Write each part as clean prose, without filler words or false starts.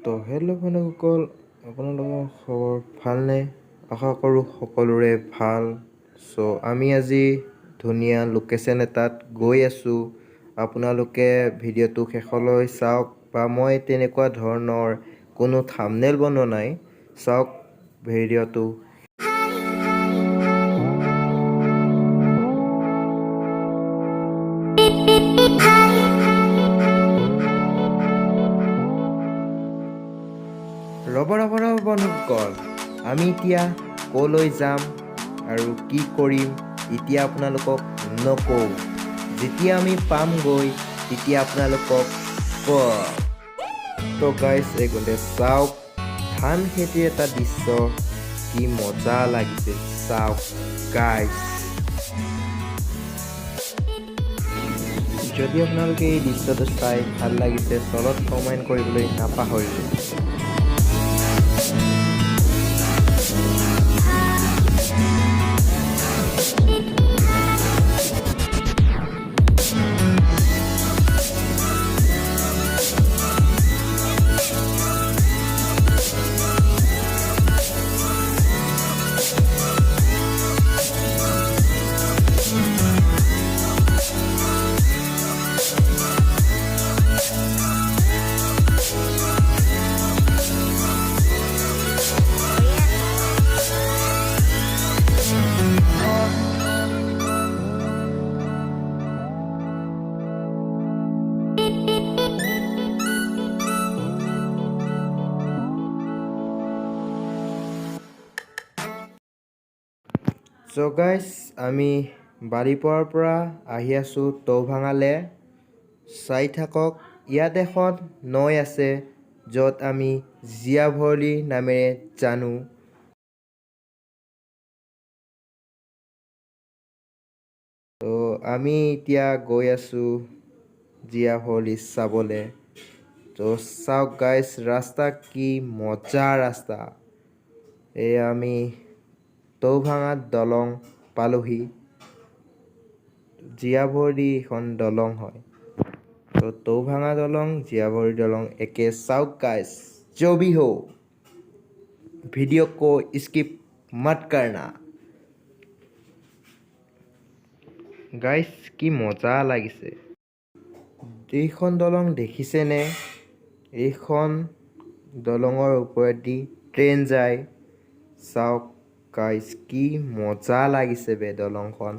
তো হেল্ল' বন্ধুসকল, আপোনালোকৰ খবৰ ভালনে? আশা কৰোঁ সকলোৰে ভাল। আমি আজি ধুনীয়া লোকেশ্যন এটাত গৈ আছোঁ। আপোনালোকে ভিডিঅ'টো শেষলৈ চাওক, বা মই তেনেকুৱা ধৰণৰ কোনো থাম্বনেইল বনোৱা নাই, চাওক ভিডিঅ'টো। ৰ'ব বন্ধুসকল, আমি এতিয়া ক'লৈ যাম আৰু কি কৰিম এতিয়া আপোনালোকক নকওঁ। যেতিয়া আমি পামগৈ তেতিয়া আপোনালোকক কম। তো গাইজ এইগতে চাওক, ধান খেতিৰ এটা দৃশ্য, কি মজা লাগিছে চাওক গাইজ। যদি আপোনালোকে এই দৃশ্যটো চাই ভাল লাগিছে, তলত কমেণ্ট কৰিবলৈ নাপাহৰিব। So guys, আমি বালিপাৰাৰ পৰা আহি আছোঁ টৌভাঙালৈ। চাই থাকক, ইয়াত এখন নৈ আছে য'ত আমি জীয়াভৰলী নামেৰে জানো। তো আমি এতিয়া গৈ আছোঁ জীয়াভৰলী চাবলৈ। তো চাওক গাইজ, ৰাস্তা কি মজা ৰাস্তা। আমি টৌভাঙাত দলং পালোহি। জীয়াভৰলী এখন দলং হয়। তো টৌভাঙা দলং, জীয়াভৰলী দলং একে। চাওক गाइस, जो भी हो वीडियो को स्किप मत करना। गाइस কি মজা লাগিছে। এইখন দলং দেখিছেনে? এইখন দলঙৰ ওপৰেদি ট্ৰেইন যায়। চাওক গাইস কি মজা লাগিছে বে দলংখন।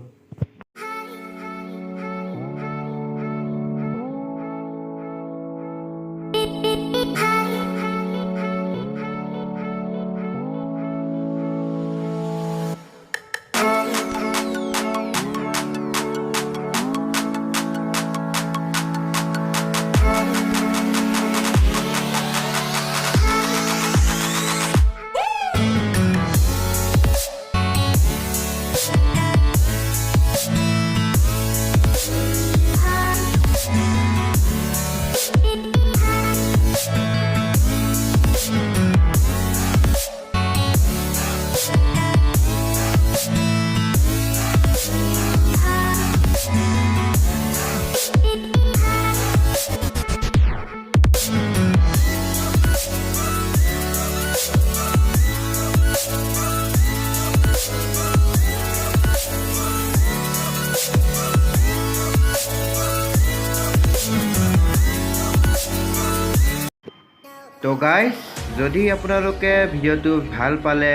তো গাইজ, যদি আপোনালোকে ভিডিঅ'টো ভাল পালে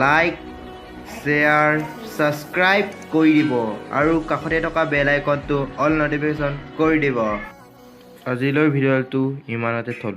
লাইক, শ্বেয়াৰ, ছাবস্ক্ৰাইব কৰি দিব আৰু কাষতে থকা বেল আইকনটো অল নটিফিকেশ্যন কৰি দিব। আজিলৈ ভিডিঅ'টো ইমানতে থলোঁ।